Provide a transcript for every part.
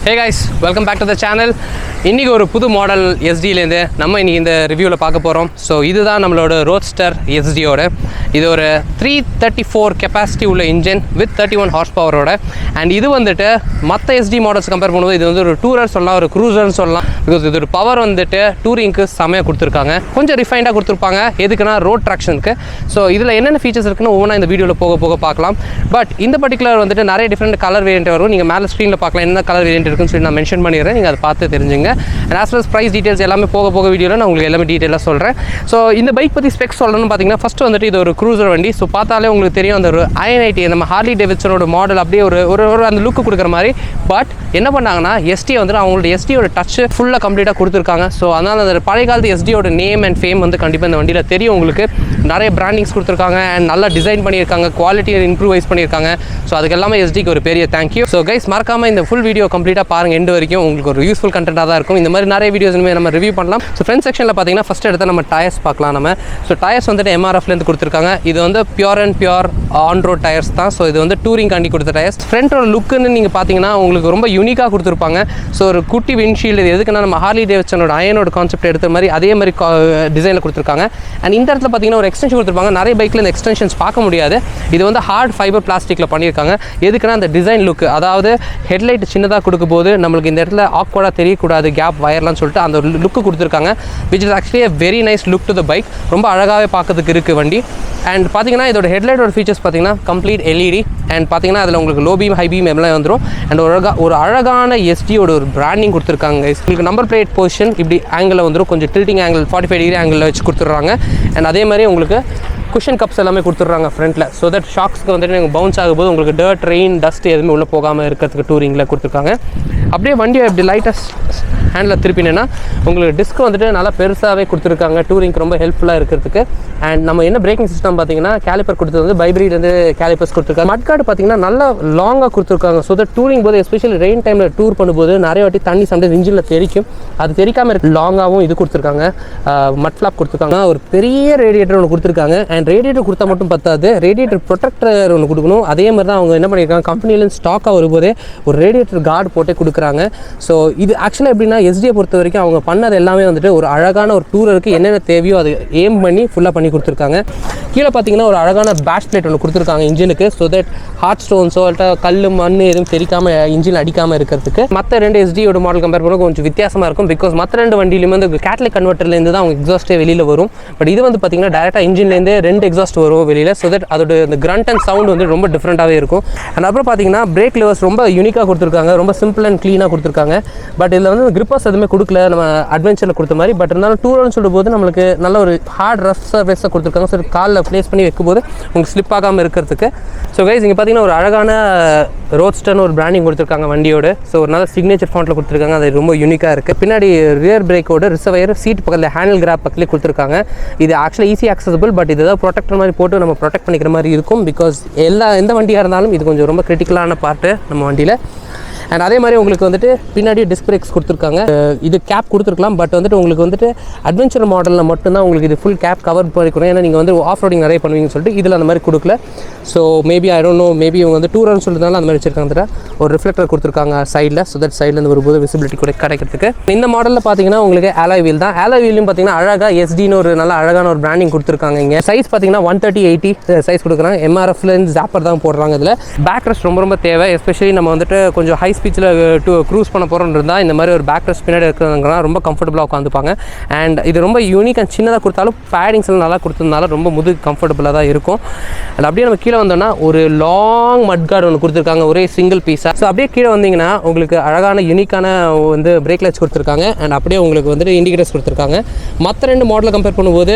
Hey guys, welcome back to the channel. இன்னைக்கு ஒரு புது மாடல் எஸ்டிலேருந்து நம்ம இன்னைக்கு இந்த ரிவ்யூவில் பார்க்க போகிறோம். ஸோ இதுதான் நம்மளோட ரோட்ஸ்டர் எஸ்டியோட. இது ஒரு 334 கெப்பாசிட்டி உள்ள இன்ஜின் வித் 31 ஹார்ஸ் பவரோட. அண்ட் இது வந்துட்டு மற்ற எஸ்டி மாடல்ஸ் கம்பேர் பண்ணும்போது இது வந்து ஒரு டூரர் சொல்லலாம், ஒரு க்ரூசர்னு சொல்லலாம். பிகாஸ் இது ஒரு பவர் வந்துட்டு டூரிங்க்கு செம்மையாக கொடுத்துருக்காங்க. கொஞ்சம் ரிஃபைண்டாக கொடுத்துருப்பாங்க, எதுக்குன்னா ரோட் ட்ராக்ஷனுக்கு. ஸோ இதில் என்னென்ன ஃபீச்சர்ஸ் இருக்குன்னு ஒவ்வொன்றா இந்த வீடியோவில் போக போக பார்க்கலாம். பட் இந்த பர்டிகுலர் வந்துட்டு நிறைய டிஃப்ரெண்ட் கலர் வேரியன்ட் வரும். நீங்கள் மேலே ஸ்க்ரீனில் பார்க்கலாம் என்ன கலர் வேரியன்ட் இருக்குன்னு சொல்லி நான் மென்ஷன் பண்ணிடுறேன், நீங்கள் அதை பார்த்து தெரிஞ்சுங்க. And as well price details எல்லாமே போக போக வீடியோவில் நான் உங்களுக்கு எல்லாமே டீட்டெயிலாக சொல்கிறேன். ஸோ இந்த பைக் பற்றி ஸ்பெக்ஸ் சொல்லணும்னு பார்த்தீங்கன்னா ஃபஸ்ட்டு வந்துட்டு இது ஒரு க்ரூசர் வண்டி. ஸோ பார்த்தாலே உங்களுக்கு தெரியும் அந்த ஒரு i90 நம்ம ஹார்லி டேவிட்சனோட மாடல் அப்படியே ஒரு அந்த லுக்கு கொடுக்குற மாதிரி. பட் என்ன பண்ணாங்கன்னா எஸ்டி வந்துட்டு அவங்களோட எஸ்டியோட டச் ஃபுல்லாக கம்ப்ளீட்டாக கொடுத்துருக்காங்க. ஸோ அதனால் அந்த பழைய காலத்து எஸ்டியோட நேம் அண்ட் ஃபேம் வந்து கண்டிப்பாக இந்த வண்டியில் தெரியும் உங்களுக்கு. நிறைய பிராண்டிங்ஸ் கொடுத்துருக்காங்க அண்ட் நல்லா டிசைன் பண்ணியிருக்காங்க, குவாலிட்டியை இம்ப்ரூவைஸ் பண்ணியிருக்காங்க. ஸோ அதுக்கு எல்லாமே எஸ்டிக்கு ஒரு பெரிய தேங்க்யூ. ஸோ கைஸ் மறக்காமல் இந்த ஃபுல் வீடியோ கம்ப்ளீட்டாக பாருங்கள், எண்டு வரைக்கும் உங்களுக்கு ஒரு யூஸ்ஃபுல் கண்டென்ட்டாக தான் இருக்கும். இந்த மாதிரி நிறைய வீடியோஸ் நம்ம ரிவ்யூ பண்ணலாம். ஸோ ஃப்ரண்ட் செக்ஷனில் பார்த்தீங்கன்னா ஃபஸ்ட் எடுத்து நம்ம டயர்ஸ் பார்க்கலாம். ஸோ டயர்ஸ் வந்துட்டு MRFலேருந்து கொடுத்துருக்காங்க. இது வந்து pure and pure on road tyres தான். ஸோ இது வந்து டூரிங் காண்டி கொடுத்த டயர்ஸ். ஃப்ரண்ட்டோட லுக்குன்னு நீங்கள் பார்த்தீங்கன்னா உங்களுக்கு ரொம்ப யூனிக்காக கொடுத்துருப்பாங்க. ஸோ ஒரு குட்டி விண்ட்ஷீல்டு, இது எதுக்குன்னா நம்ம ஹார்லி டேவிட்சனோட அயனோட கான்செப்ட் எடுத்த மாதிரி அதே மாதிரி டிசைனில் கொடுத்துருக்காங்க. அண்ட் இந்த இடத்துல பார்த்தீங்கன்னா ஒரு எக்ஸ்டென்ஷன் கொடுத்துருப்பாங்க. நிறைய பைக்கில் இந்த எக்ஸ்டென்ஷன்ஸ் பார்க்க முடியாது. இது வந்து ஹார்ட் ஃபைபர் பிளாஸ்டிக்கில் பண்ணியிருக்காங்க. எதுக்குன்னா அந்த டிசைன் லுக், அதாவது ஹெட்லைட் சின்னதாக கொடுக்கும்போது நம்மளுக்கு இந்த இடத்துல ஆக்வர்டாக தெரியக்கூடாது, கேப் வயர்லாம் சொல்லிட்டு அந்த லுக்கு கொடுத்துருக்காங்க. Which is actually a very nice look to the bike. ரொம்ப அழகாகவே பார்க்கறதுக்கு இருக்குது வண்டி. அண்ட் பார்த்தீங்கன்னா இதோட ஹெட்லைட்டோட ஃபீச்சர்ஸ் பார்த்தீங்கன்னா கம்ப்ளீட் LED. அண்ட் பார்த்தீங்கன்னா அதில் உங்களுக்கு லோ பீம், ஹை பீம் எல்லாம் வந்துடும். அண்ட் ஒரு அழகான எஸ்டியோட ஒரு பிராண்டிங் கொடுத்துருக்காங்க. உங்களுக்கு நம்பர் பிளேட் பொசிஷன் இப்படி ஆங்கிளில் வந்துடும், கொஞ்சம் டில்ட்டிங் ஆங்கிள் 45 டிகிரி ஆங்கிளில் வச்சு கொடுத்துட்றாங்க. அண்ட் அதே மாதிரி உங்களுக்கு குஷன் கப்ஸ் எல்லாமே கொடுத்துட்றாங்க ஃப்ரண்ட்டில். ஸோ தட் ஷாக்ஸ்க்கு வந்துட்டு நீங்கள் பவுன்ஸ் ஆகும்போது உங்களுக்கு டர்ட், ரெயின், டஸ்ட் எதுவுமே உள்ளே போகாமல் இருக்கிறதுக்கு டூரிங்கில் கொடுத்துருக்காங்க. அப்படியே வண்டியை இப்படி லைட்டாக ஹேண்டில் திருப்பினேன்னா உங்களுக்கு டிஸ்க் வந்துட்டு நல்லா பெருசாகவே கொடுத்துருக்காங்க, டூரிங்க்கு ரொம்ப ஹெல்ப்ஃபுல்லாக இருக்கிறதுக்கு. அண்ட் நம்ம என்ன பிரேக்கிங் சிஸ்டம் பார்த்தீங்கன்னா கேலிப்பர் கொடுத்தது வந்து பைப்ரீட்லேருந்து கேலிப்பர்ஸ் கொடுத்துருக்காங்க. மட்கார்டு பார்த்தீங்கன்னா நல்லா லாங்காக கொடுத்துருக்காங்க. ஸோ தட் டூரிங் போது எஸ்பெஷலி ரெயின் டைமில் டூர் பண்ணும்போது நிறைய வாட்டி தண்ணி சம்டைம்ஸ் இன்ஜினில் தெரிக்கும், அது தெரிக்காமல் இருக்க லாங்காகவும் இது கொடுத்துருக்காங்க. மட் ஃப்ளாப் கொடுத்துருக்காங்க. ஒரு பெரிய ரேடியேட்டர் ஒன்று கொடுத்துருக்காங்க. அண்ட் ரேடியேட்டர் கொடுத்தா மட்டும் பத்தாது, ரேடியேட்டர் ப்ரொடெக்டர் ஒன்று கொடுக்கணும். அதே மாதிரி தான் அவங்க என்ன பண்ணியிருக்காங்க, கம்பெனிலேருந்து ஸ்டாக்காக வரும்போதே ஒரு ரேடியேட்டர் கார்டு போட்டே கொடுக்குறாங்க. ஸோ இது ஆக்சுவலாக எப்படின்னா எஸ்டியை பொறுத்த வரைக்கும் அவங்க பண்ணது எல்லாமே வந்துட்டு ஒரு அழகான ஒரு டூரருக்கு என்னென்ன தேவையோ அது எய்ம் பண்ணி ஃபுல்லாக பண்ணி கொடுத்துருக்காங்க. கீழே பார்த்தீங்கன்னா ஒரு அழகான பேஷ் பிளேட் ஒன்று கொடுத்துருக்காங்க இன்ஜினுக்கு. ஸோ தட் ஹார்ட் ஸ்டோன்ஸோ இல்லை கல், மண் எதுவும் தெரிக்காமல் இன்ஜின் அடிக்காமல் இருக்கிறதுக்கு. மற்ற ரெண்டு எஸ்டியோட மாடல் கம்பேர் பண்ண கொஞ்சம் வித்தியாசமாக இருக்கும். பிகாஸ் மற்ற ரெண்டு வண்டியிலுமே வந்து கேட்டலிக் கன்வெர்ட்டர்லேருந்து தான் அவங்க எக்ஸாஸ்ட்டே வெளியில் வரும். பட் இது வந்து பார்த்தீங்கன்னா டேரெக்டாக இன்ஜின்லேருந்து ரெண்டு எக்ஸாஸ்ட் வரும் வெளியில். ஸோ தட் அதோட இந்த கிரண்ட் அண்ட் சவுண்ட் வந்து ரொம்ப டிஃப்ரெண்ட்டாகவே இருக்கும். அண்ட் அப்புறம் பார்த்தீங்கன்னா பிரேக் லிவர்ஸ் ரொம்ப யூனிக்காக கொடுத்துருக்காங்க, ரொம்ப சிம்பிள் அண்ட் க்ளீனாக கொடுத்துருக்காங்க. பட் இதில் வந்து கிரிப்பர்ஸ் எதுவுமே கொடுக்கல நம்ம அட்வென்ச்சரில் கொடுத்த மாதிரி. பட் இருந்தாலும் டூர்னு சொல்லும்போது நம்மளுக்கு நல்ல ஒரு ஹார்ட் ரஃப் சர்ஃபேஸாக கொடுத்துருக்காங்க. ஸோ காலில் ப்ளேஸ் பண்ணி வைக்கும்போது உங்களுக்கு ஸ்லிப் ஆகாமல் இருக்கிறதுக்கு. ஸோ கைஸ் இங்கே பார்த்தீங்கன்னா ஒரு அழகான ரோட்ஸ்டர்னு ஒரு பிராண்டிங் கொடுத்துருக்காங்க வண்டியோட. ஸோ ஒரு நல்ல சிக்னேச்சர் ஃபாண்ட்டில் கொடுத்துருக்காங்க, அது ரொம்ப யூனிக்காக இருக்குது. பின்னாடி ரியர் பிரேக்கோட ரிசர்வயர் சீட் பக்கத்தில் ஹேண்டில் கிராப் பக்கத்துலேயே கொடுத்துருக்காங்க. இது ஆக்சுவலாக ஈஸி ஆக்சசபிள். பட் இது ஏதாவது ப்ரொடெக்டர் மாதிரி போட்டு நம்ம ப்ரொடெக்ட் பண்ணிக்கிற மாதிரி இருக்கும். பிகாஸ் எந்த வண்டியாக இருந்தாலும் இது கொஞ்சம் ரொம்ப கிரிட்டிக்கலான பார்ட்டு நம்ம வண்டியில். அண்ட் அதே மாதிரி உங்களுக்கு வந்துட்டு பின்னாடி டிஸ்க் பிரேக்ஸ் கொடுத்துருக்காங்க. இது கேப் கொடுத்துருக்கலாம். பட் வந்துட்டு உங்களுக்கு வந்துட்டு அட்வென்ச்சர் மாடலில் மட்டும்தான் உங்களுக்கு இது ஃபுல் கேப் கவர் பண்ணிக்கணும். ஏன்னா நீங்கள் வந்து ஆஃப் ரோடிங் நிறைய பண்ணுவீங்கன்னு சொல்லிட்டு இதில் அந்த மாதிரி கொடுக்கல. So maybe I don't know, maybe இவங்க வந்து டூரர்னு சொல்லியிருந்தாலும் அந்த மாதிரி வச்சிருக்காங்க. ஒரு ரிஃப்ளெக்டர் கொடுத்துருக்காங்க சைடில். ஸோ தட் சைட்லேருந்து வரும்போது விசிபிலிட்டி கூட கிடைக்கிறதுக்கு. இந்த மாடலில் பார்த்தீங்கன்னா உங்களுக்கு ஆலாய் வீல் தான். ஆலாய் வீலும் பார்த்தீங்கன்னா அழகாக எஸ்டின்னு ஒரு நல்ல அழகான ஒரு பிராண்டிங் கொடுத்துருக்காங்க. இங்கே சைஸ் பார்த்தீங்கன்னா 130/80 சைஸ் கொடுக்குறாங்க. MRFலேருந்து ஜாப்பர் தான் போடுறாங்க. இதில் பேக் ரெஸ்ட் ரொம்ப ரொம்ப தேவை. எஸ்பெஷலி நம்ம வந்துட்டு கொஞ்சம் ஹை ஸ்பீச்சில் க்ரூஸ் பண்ண போகிறோம்னு இருந்தால் இந்த மாதிரி ஒரு பேக் ரெஸ்ட் பின்னாடி இருக்கிறவங்கலாம் ரொம்ப கம்ஃபர்டபுளாக உட்காந்துப்பாங்க. அண்ட் இது ரொம்ப யூனிக் அண்ட் சின்னதாக கொடுத்தாலும் பேடிங்ஸ் எல்லாம் நல்லா கொடுத்ததுனால ரொம்ப கம்ஃபர்டபுளாக தான் இருக்கும். அண்ட் அப்படியே நம்ம கீழே வந்தோம்னா ஒரு லாங் மட் கார்டு ஒன்று கொடுத்துருக்காங்க, ஒரே சிங்கிள் பீஸாக. ஸோ அப்படியே கீழே வந்தீங்கன்னா உங்களுக்கு அழகான யூனிக்கான வந்து பிரேக் லைட்ஸ் கொடுத்துருக்காங்க. அண்ட் அப்படியே உங்களுக்கு வந்துட்டு இண்டிகேட்டர்ஸ் கொடுத்துருக்காங்க. மற்ற ரெண்டு மாடலை கம்பேர் பண்ணும்போது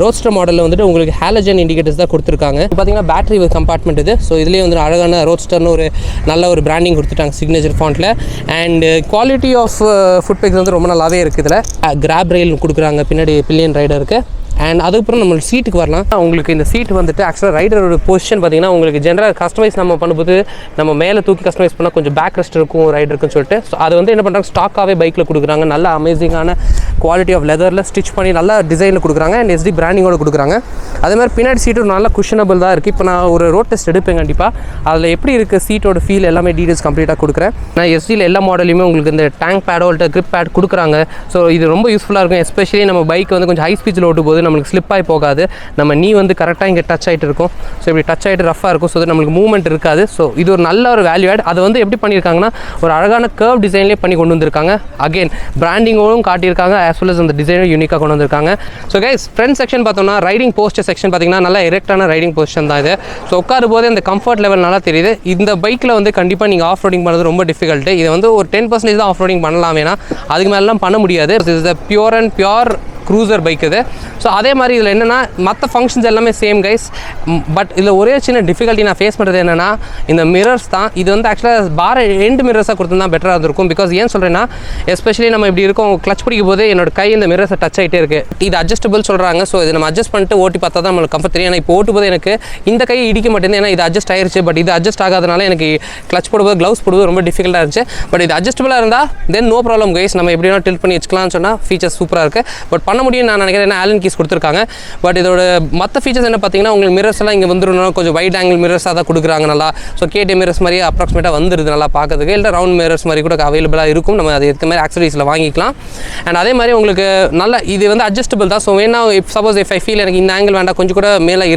ரோட்ஸ்டர் மாடலில் வந்துட்டு உங்களுக்கு ஹாலஜன் இண்டிகேட்டர்ஸ் தான் கொடுத்துருக்காங்க. பார்த்தீங்கன்னா பேட்டரி கம்பார்ட்மெண்ட் இது. ஸோ இதுலேயே வந்து அழகான ரோட்ஸ்டர்னு ஒரு நல்ல ஒரு பிராண்டிங் கொடுத்துட்டாங்க சிக்னேச்சர் ஃபாண்ட்டில். And quality of food packs வந்து ரொம்ப நல்லாவே இருக்குது. இதில் கிராப் ரெயில் கொடுக்குறாங்க பின்னாடி பில்லியன் ரைடருக்கு. அண்ட் அதுக்கப்புறம் நம்ம சீட்டுக்கு வரலாம். உங்களுக்கு இந்த சீட் வந்துட்டு ஆக்சுவலாக ரைடரோட பொசிஷன் பார்த்தீங்கன்னா உங்களுக்கு ஜென்ரல் கஸ்டமைஸ் நம்ம பண்ணும்போது நம்ம மேலே தூக்கி கஸ்டமைஸ் பண்ணால் கொஞ்சம் பேக் ரெஸ்ட் இருக்கும் ரைடருக்குன்னு சொல்லிட்டு. ஸோ அது வந்து என்ன பண்ணுறாங்க, ஸ்டாக்காகவே பைக்கில் கொடுக்குறாங்க. நல்ல அமேசிங்கான குவாலிட்டி ஆஃப் லெதரில் ஸ்டிச் பண்ணி நல்லா டிசைனில் கொடுக்குறாங்க அண்ட் எஸ்டி பிராண்டிங்கோட கொடுக்குறாங்க. அதே மாதிரி பின்னாடி சீட்டு நல்ல குஷனபிள் தான் இருக்குது. இப்போ நான் ஒரு ரோட் டெஸ்ட் எடுப்பேன் கண்டிப்பாக. அதில் எப்படி இருக்குது சீட்டோட ஃபீல் எல்லாமே டீட்டெயில்ஸ் கம்ப்ளீட்டாக கொடுக்குறேன். நான் எஸ்டியில் எல்லா மாடலையுமே உங்களுக்கு இந்த டேங்க் பேடோ இல்லை கிரிப் பேட் கொடுக்குறாங்க. ஸோ இது ரொம்ப யூஸ்ஃபுல்லாக இருக்கும். எஸ்பெஷலி நம்ம பைக் வந்து கொஞ்சம் ஹை ஸ்பீடில் ஓட்டும் போது நம்மளுக்கு ஸ்லிப் ஆகி போகாது. நம்ம நீ வந்து கரெக்டாக இங்கே டச் ஆகிட்டு இருக்கும். ஸோ இப்படி டச் ஆகிட்டு ரஃபாக இருக்கும். ஸோ நம்மளுக்கு மூவ்மெண்ட் இருக்காது. ஸோ இது ஒரு நல்ல ஒரு வேல்யூ ஆட். அது வந்து எப்படி பண்ணியிருக்காங்கன்னா ஒரு அழகான கர்வ் டிசைன்லேயே பண்ணி கொண்டு வந்திருக்காங்க. அகெயின் பிராண்டிங்கோடும் காட்டியிருக்காங்க as well as அந்த டிசைனும் யூனிக்காக கொண்டு வந்திருக்காங்க. ஸோ கைஸ் ஃப்ரண்ட் செக்ஷன் பார்த்தோம்னா ரைடிங் போஸ்டர் செக்ஷன் பார்த்தீங்கன்னா நல்லா எரெக்டான ரைடிங் பொசிஷன் தான் இது. ஸோ உட்காரும் போது அந்த கம்ஃபர்ட் லெவல் நல்லா தெரியுது. இந்த பைக்கில் வந்து கண்டிப்பாக நீங்கள் ஆஃப் ரோடிங் பண்ணுறது ரொம்ப டிஃபிகல்ட்டு. இது வந்து ஒரு 10% தான் ஆஃப் ரோடிங் பண்ணலாம். ஏன்னா அதுக்கு மேலாம் பண்ண முடியாது. Is the pure and pure cruiser bike இது. ஸோ அதே மாதிரி இதில் என்னென்னா மற்ற ஃபங்க்ஷன்ஸ் எல்லாமே சேம் கைஸ். பட் இதில் ஒரே சின்ன டிஃபிகல்ட்டி நான் ஃபேஸ் பண்ணுறது என்னென்னா இந்த மிரர்ஸ் தான். இது வந்து ஆக்சுவலாக பார எண்டு மிரர்ஸாக கொடுத்துருந்தா பெட்டராக இருந்திருக்கும். பிகாஸ் ஏன் சொல்கிறேன்னா எஸ்பெஷலி நம்ம இப்படி இருக்கோம் கிளச் பிடிக்கும் போது என்னோட கை இந்த மிரர்ஸை டச் ஆகிட்டே இருக்குது. இது அட்ஜஸ்டபிள் சொல்கிறாங்க. ஸோ இதை நம்ம அட்ஜஸ்ட் பண்ணிட்டு ஓட்டி பார்த்தா தான் நம்மளுக்கு கம்ஃபர்ட் தெரியும். ஏன்னா இப்போ ஓட்டு போது எனக்கு இந்த கை இடிக்க மாட்டேங்குது. ஏன்னா இது அட்ஜஸ்ட் ஆயிருச்சு. பட் இது அட்ஜஸ்ட் ஆகாதனால எனக்கு கிளச் போடும்போது க்ளவுஸ் போடுவது ரொம்ப டிஃபிகல்ட்டாக இருந்துச்சு. பட் இது அட்ஜஸ்டபிளாக இருந்தால் தென் நோ ப்ராப்ளம் கைஸ். நம்ம எப்படினா டில்ட் பண்ணி வச்சுக்கலாம்னு சொன்னால் ஃபீச்சர்ஸ் சூப்பராக இருக்குது. பட் பண்ண முடியும் நான் நினைக்கிறேன். ஆலன் கீஸ் கொடுத்துருக்காங்க. பட் இதோட மற்ற ஃபீச்சர்ஸ் என்ன பார்த்தீங்கன்னா உங்களுக்கு மிரர்ஸ் எல்லாம் இங்கே வந்துடும். கொஞ்சம் வைட் ஆங்கிள் மிரர்ஸாக தான் கொடுக்குறாங்க. நல்லா ஸோ கேடி மிரர்ஸ் மாதிரி அப்ராக்சிமேட்டாக வந்துடுது நல்லா பார்க்கறதுக்கு. இல்லை ரவுண்ட் மிரர்ஸ் மாதிரி கூட அவைலபிளாக இருக்கும். நம்ம அது இருக்க மாதிரி ஆக்சசரிஸில் வாங்கிக்கலாம். அண்ட் அதே மாதிரி உங்களுக்கு நல்ல இது வந்து அட்ஜஸ்டபிள் தான். ஸோ வேணா சப்போஸ் இஃப் ஐ ஃபீல் எனக்கு இந்த ஆங்கிள் வேண்டாம் கொஞ்சம் கூட மேலே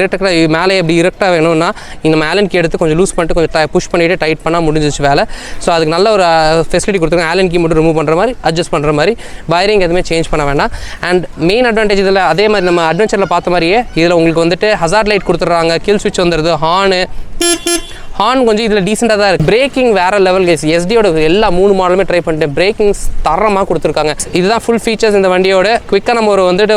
மேலே எப்படி இரட்டாக வேணும்னா நம்ம ஆலன் கீ எடுத்து கொஞ்சம் லூஸ் பண்ணிட்டு கொஞ்சம் புஷ் பண்ணிவிட்டு டைட் பண்ணால் முடிஞ்சிச்சு வேலை. ஸோ அதுக்கு நல்ல ஒரு ஃபெசிலிட்டி கொடுத்துருக்காங்க. ஆலன் கீ மட்டும் ரிமூவ் பண்ணுற மாதிரி அட்ஜஸ்ட் பண்ணுற மாதிரி வயரிங் எதுவுமே சேஞ்ச் பண்ண வேண்டாம். அண்ட் மெயின் அட்வான்டேஜ் இதில் அதே மாதிரி நம்ம அட்வென்ச்சரில் பார்த்த மாதிரியே இதில் உங்களுக்கு வந்துட்டு ஹசார்ட் லைட் கொடுத்துட்றாங்க. கில் ஸ்விட்ச் வந்துடுது. ஹார்ன் கொஞ்சம் இதில் டீசெண்டாக தான் இருக்குது. பிரேக்கிங் வேறு லெவல் கைஸ். எஸ்டியோட எல்லா 3 மாடலுமே ட்ரை பண்ணிட்டேன். பிரேக்கிங்ஸ் தரமாக கொடுத்துருக்காங்க. இதுதான் ஃபுல் ஃபீச்சர்ஸ் இந்த வண்டியோட. குவிக்காக நம்ம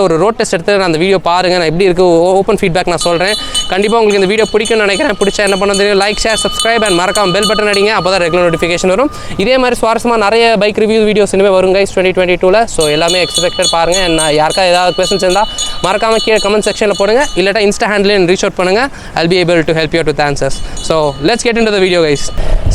ஒரு ரோட் டெஸ்ட் எடுத்து நான் அந்த வீடியோ பாருங்கள். நான் எப்படி இருக்குது ஓப்பன் ஃபீட்பேக் நான் சொல்கிறேன். கண்டிப்பாக உங்களுக்கு இந்த வீடியோ பிடிக்கும்னு நினைக்கிறேன். பிடிச்சா என்ன பண்ண தெரியும், லைக் ஷேர் சப்ஸ்கிரைப் அண்ட் மறக்காம பெல் பட்டன் அடிங்க. அப்போ தான் ரெகுலர் நோட்டிஃபிகேஷன் வரும். இதே மாதிரி சுவாரஸ்யமாக நிறைய பைக் ரிவ்யூ வீடியோஸ் இனிமேல் வரும் கைஸ் 2022. ஸோ எல்லாமே எக்ஸ்பெக்டட் பாருங்கள். நான் யாருக்கா ஏதாவது கொஸ்டின்ஸ் இருந்தால் மறக்காமல் கீழே கமெண்ட் செக்ஷனில் போடுங்க. இல்லாட்டா இன்ஸ்டா ஹேண்டில் ரீச் அவுட் பண்ணுங்கள். I'll be able to help you out with answers. So let's get into the video guys.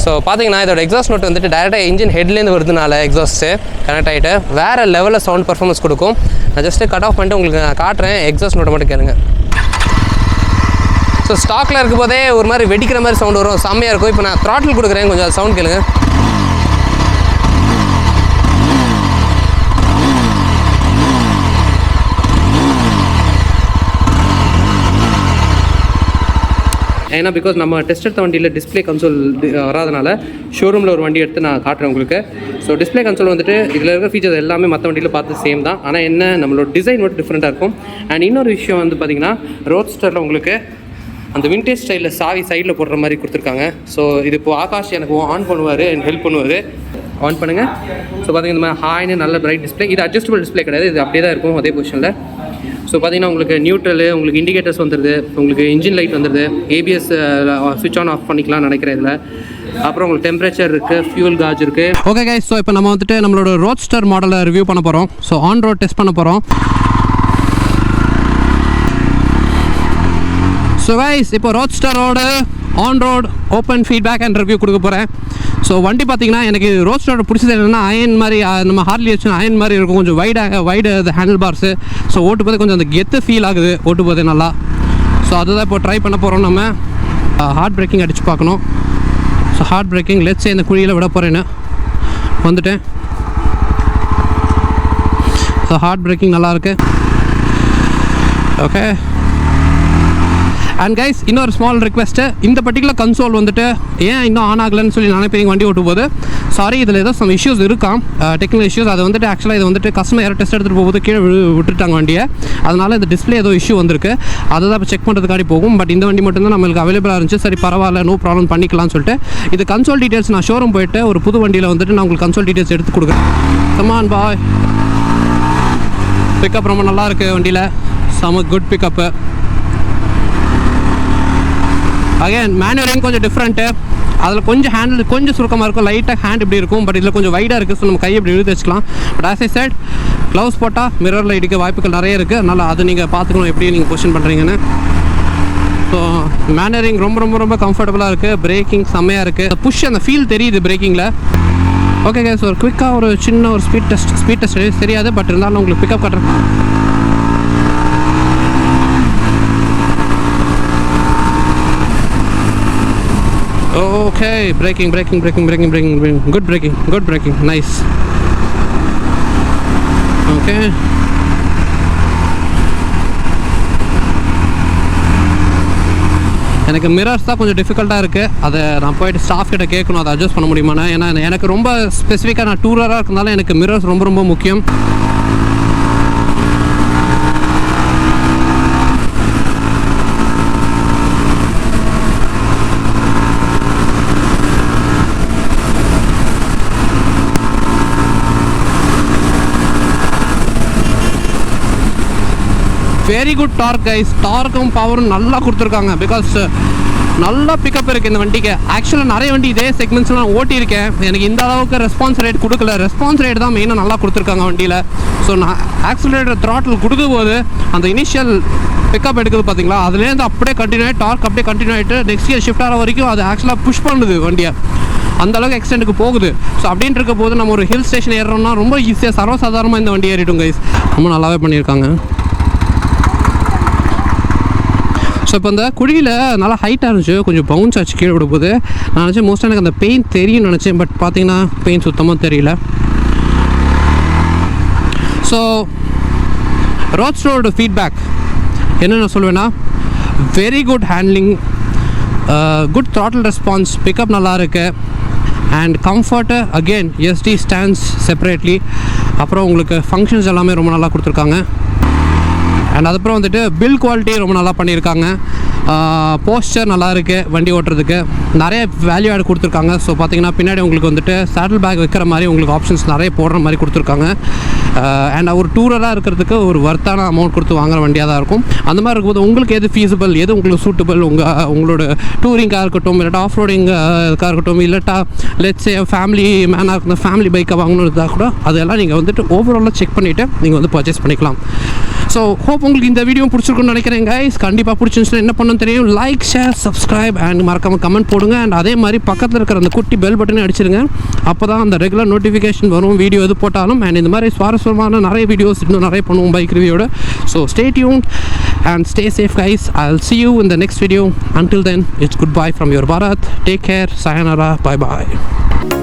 So பார்த்தீங்கன்னா இதோட எக்ஸாஸ்ட் நோட் வந்துட்டு டேரெக்டாக இன்ஜின் ஹெட்லேருந்து வருதுனால எக்ஸாஸ்ட்டு கனெக்ட் ஆகிட்டு வேறு லெவலில் சவுண்ட் பர்ஃபார்மன்ஸ் கொடுக்கும். நான் ஜஸ்ட்டு கட் ஆஃப் பண்ணிட்டு உங்களுக்கு நான் காட்டுறேன். எக்ஸாஸ்ட் நோட்டை மட்டும் கேளுங்க. ஸோ ஸ்டாக்கில் இருக்கும் போதே ஒரு மாதிரி வெடிக்கிற மாதிரி சவுண்ட் வரும். செம்மையாக இருக்கும். இப்போ நான் த்ராட்டில் கொடுக்குறேன். கொஞ்சம் சவுண்ட் கேளுங்க. ஏன்னா பிகாஸ் நம்ம டெஸ்ட் எடுத்த வண்டியில் டிஸ்பிளே கன்சோல் வராதனால ஷோரூமில் ஒரு வண்டி எடுத்து நான் காட்டுறேன் உங்களுக்கு. ஸோ டிஸ்பிளே கன்சோல் வந்துட்டு இதில் இருக்கிற ஃபீச்சர்ஸ் எல்லாமே மற்ற வண்டியில் பார்த்து சேம் தான். ஆனால் என்ன நம்மளோட டிசைன் மட்டும் டிஃப்ரெண்ட்டாக இருக்கும். அண்ட் இன்னொரு விஷயம் வந்து பார்த்திங்கன்னா ரோட்ஸ்டரில் உங்களுக்கு அந்த விண்டேஜ் ஸ்டைலில் சாவி சைடில் போடுற மாதிரி கொடுத்துருக்காங்க. ஸோ இது இப்போது ஆகாஷ் எனக்கு ஆன் பண்ணுவார், எனக்கு ஹெல்ப் பண்ணுவார். ஆன் பண்ணுங்கள். ஸோ பார்த்திங்கன்னா இந்த மாதிரி ஹாய்னு நல்ல பிரைட் டிஸ்பிளே. இது அட்ஜஸ்டபிள் டிஸ்பிளே கிடையாது. இது அப்படியே தான் இருக்கும் அதே பொசிஷனில். ஸோ பார்த்தீங்கன்னா உங்களுக்கு நியூட்ரலு, உங்களுக்கு இண்டிகேட்டர்ஸ் வந்துடுது, உங்களுக்கு இன்ஜின் லைட் வந்துடுது, ஏபிஎஸ் ஸ்விட்ச் ஆன் ஆஃப் பண்ணிக்கலாம்னு நினைக்கிறேன் இதில். அப்புறம் உங்களுக்கு டெம்பரேச்சர் இருக்குது, ஃபியூல் காஜ் இருக்குது. ஓகே கைஸ், ஸோ இப்போ நம்ம வந்துட்டு நம்மளோட ரோட்ஸ்டர் மாடலை ரிவ்யூ பண்ண போகிறோம். ஸோ ஆன் ரோட் டெஸ்ட் பண்ண போகிறோம். ஸோ கைஸ் இப்போ ரோட்ஸ்டரோட on road open feedback and review கொடுக்க போகிறேன். ஸோ வண்டி பார்த்தீங்கன்னா எனக்கு ரோட்ஸ்டரோட பிடிச்சது என்னென்னா அயன் மாதிரி நம்ம ஹார்லி வச்சு அயன் மாதிரி இருக்கும். கொஞ்சம் வைடு ஹேண்டில் பார்ஸு. ஸோ ஓட்டு போது கொஞ்சம் அந்த கெத்து ஃபீல் ஆகுது ஓட்டு போது நல்லா. ஸோ அதுதான் இப்போ ட்ரை பண்ண போகிறோம். நம்ம ஹார்ட் பிரேக்கிங் அடித்து பார்க்கணும். ஸோ ஹார்ட் பிரேக்கிங் லெட்ஸே இந்த குழியில் விட போகிறேன்னு வந்துட்டேன். ஸோ ஹார்ட் பிரேக்கிங் நல்லாயிருக்கு. ஓகே. அண்ட் கைஸ் இன்னொரு ஸ்மால் ரிக்வெஸ்ட்டு, இந்த பர்டிகுலர் கன்சோல் வந்துட்டு ஏன் இன்னும் ஆன் ஆகலைன்னு சொல்லி நினைப்பீங்க வண்டி ஓட்டும் போது. சாரி, இதில் ஏதோ சம் இஷ்யூஸ் இருக்காம், டெக்னிக்கல் இஷ்யூஸ். அது வந்துட்டு ஆக்சுவலாக இது வந்துட்டு கஸ்டமர் யாரும் டெஸ்ட் எடுத்துகிட்டு போகும்போது கீழே விட்டுட்டாங்க வண்டியை. அதனால் இந்த டிஸ்பிளே ஏதோ இஷ்யூ வந்திருக்கு. அதை தான் இப்போ செக் பண்ணுறதுக்காடி போகும். பட் இந்த வண்டி மட்டும்தான் நம்மளுக்கு அவைலபிளாக இருந்துச்சு. சரி பரவாயில்ல, நோ ப்ராப்ளம் பண்ணிக்கலாம்னு சொல்லிட்டு இது கன்சோல் டீட்டெயில்ஸ் நான் ஷோரூம் போயிட்டு ஒரு புது வண்டியில் வந்துட்டு நான் உங்களுக்கு கன்சோல் டீட்டெயில்ஸ் எடுத்து கொடுக்குறேன். கமான் பாய். பிக்கப் ரொம்ப நல்லா இருக்குது வண்டியில். செம குட் பிக்கப்பு. அகேன் மேனுவலிங் கொஞ்சம் டிஃப்ரெண்ட்டு. அதில் கொஞ்சம் ஹேண்டில் கொஞ்சம் சுருக்கமாக இருக்கும், லைட்டாக ஹேண்ட் இப்படி இருக்கும். பட் இதில் கொஞ்சம் வைடாக இருக்குது. ஸோ நம்ம கையை இப்படி இழுத்து வச்சுக்கலாம். But as I set gloves போட்டால் மிரரில் இடிக்க வாய்ப்புகள் நிறைய இருக்குது. அதனால் அது நீங்கள் பார்த்துக்கணும் எப்படி நீங்கள் பொசிஷன் பண்ணுறீங்கன்னு. ஸோ மேனரிங் ரொம்ப ரொம்ப ரொம்ப கம்ஃபர்டபுளாக இருக்குது. பிரேக்கிங் செம்மையாக இருக்குது. புஷ் அந்த ஃபீல் தெரியுது பிரேக்கிங்கில். ஓகே கைஸ், ஒரு குவிக்காக ஒரு சின்ன ஒரு ஸ்பீட் டெஸ்ட் தெரியாது, பட் இருந்தாலும் உங்களுக்கு பிக்கப் கட்டுறேன். Okay, braking, good braking, nice. Okay. எனக்கு மிரர்ஸ் தான் கொஞ்சம் டிஃபிகல்ட்டாக இருக்குது. அதை நான் போய்ட்டு ஸ்டாஃப் கிட்ட கேட்கணும், அதை அட்ஜஸ்ட் பண்ண முடியுமாண்ணா. ஏன்னா எனக்கு ரொம்ப ஸ்பெசிஃபிக்காக நான் டூரராக இருக்கிறதுனால எனக்கு மிரர்ஸ் ரொம்ப ரொம்ப முக்கியம். Very good torque guys. டார்க்கும் பவரும் நல்லா கொடுத்துருக்காங்க. பிகாஸ் நல்லா பிக்கப் இருக்குது இந்த வண்டிக்கு. ஆக்சுவலாக நிறைய வண்டி இதே செக்மெண்ட்ஸில் நான் ஓட்டியிருக்கேன். எனக்கு இந்த அளவுக்கு ரெஸ்பான்ஸ் ரேட் கொடுக்கல. ரெஸ்பான்ஸ் ரேட் தான் மெயினாக நல்லா கொடுத்துருக்காங்க வண்டியில். ஸோ நான் ஆக்சிலரேட்டர் த்ராட்டில் கொடுக்கும் போது அந்த இனிஷியல் பிக்கப் எடுக்குது பார்த்தீங்களா, அதுலேருந்து அப்படியே கண்டினியூ ஆகிட்டு டார்க் அப்படியே கண்டினியூ ஆகிட்டு நெக்ஸ்ட் இயர் ஷிஃப்ட் ஆகிற வரைக்கும் அது ஆக்சுவலாக புஷ் பண்ணுது வண்டியை. அந்தளவுக்கு எக்ஸ்டெண்டுக்கு போகுது. ஸோ அப்படின்ட்டு இருக்க போது நம்ம ஒரு ஹில் ஸ்டேஷன் ஏறுறோம்னா ரொம்ப ஈஸியாக சர்வசாதாரணமாக இந்த வண்டி ஏறிட்டும் கைஸ். ரொம்ப நல்லாவே பண்ணியிருக்காங்க. ஸோ இப்போ இந்த குழியில் நல்லா ஹைட்டாக இருந்துச்சு, கொஞ்சம் பவுன்ஸ் ஆச்சு கீழே விட போது. நான் நினச்சேன் மோஸ்ட்டாக எனக்கு அந்த பெயின் தெரியும்னு நினச்சேன், பட் பார்த்தீங்கன்னா பெயின் சுத்தமாக தெரியல. ஸோ ரோட்ஸ்டரோட ஃபீட்பேக் என்ன நான் சொல்லுவேன்னா, very good handling, good throttle response, pickup நல்லா இருக்குது, அண்ட் கம்ஃபர்ட்டு அகெயின் எஸ்டி ஸ்டாண்ட்ஸ் செப்பரேட்லி. அப்புறம் உங்களுக்கு ஃபங்க்ஷன்ஸ் எல்லாமே ரொம்ப நல்லா கொடுத்துருக்காங்க. அண்ட் அதுக்கப்புறம் வந்துட்டு பில் குவாலிட்டி ரொம்ப நல்லா பண்ணியிருக்காங்க. போஸ்டர் நல்லா இருக்குது வண்டி ஓட்டுறதுக்கு. நிறைய வேல்யூ ஆட் கொடுத்துருக்காங்க. ஸோ பார்த்தீங்கன்னா பின்னாடி உங்களுக்கு வந்துட்டு சேட்டில் பேக் வைக்கிற மாதிரி உங்களுக்கு ஆப்ஷன்ஸ் நிறைய போடுற மாதிரி கொடுத்துருக்காங்க. அண்ட் ஒரு டூரராக இருக்கிறதுக்கு ஒரு வர்த்தான அமௌண்ட் கொடுத்து வாங்குற வண்டியாக தான் இருக்கும். அந்த மாதிரி இருக்கும்போது உங்களுக்கு எது ஃபீஸிபிள், எது உங்களுக்கு சூட்டபிள், உங்களோட டூரிங்காக இருக்கட்டும், இல்லாட்டா ஆஃப் ரோடிங்காக இருக்கட்டும், இல்லாட்டா லெட்ஸே ஃபேமிலி மேனாக இருக்கணும், ஃபேமிலி பைக்கை வாங்கணுன்றதாக கூட அதெல்லாம் நீங்கள் வந்துட்டு ஓவராலாக செக் பண்ணிவிட்டு நீங்கள் வந்து பர்ச்சேஸ் பண்ணிக்கலாம். ஸோ ஹோப் உங்களுக்கு இந்த வீடியோ பிடிச்சிருக்குன்னு நினைக்கிறேன் கைஸ். கண்டிப்பாக பிடிச்சிருந்துச்சுன்னா என்ன பண்ணணும் தெரியும், லைக், ஷேர், சப்ஸ்கிரைப் அண்ட் மறக்காமல் கமெண்ட் போடுங்க. அண்ட் அதே மாதிரி பக்கத்தில் இருக்கிற அந்த குட்டி பெல் பட்டனை அடிச்சிருங்க. அப்போ தான் அந்த ரெகுலர் நோட்டிஃபிகேஷன் வரும் வீடியோ எது போட்டாலும். அண்ட் இந்த மாதிரி சுவாரஸ்யமான நிறைய வீடியோஸ் இன்னும் நிறைய பண்ணுவோம் பைக் ரிவ்யூவோட. So stay tuned and stay safe guys. I'll see you in the next video. Until then, it's goodbye from your Bharat. Take care. Sayonara. Bye bye.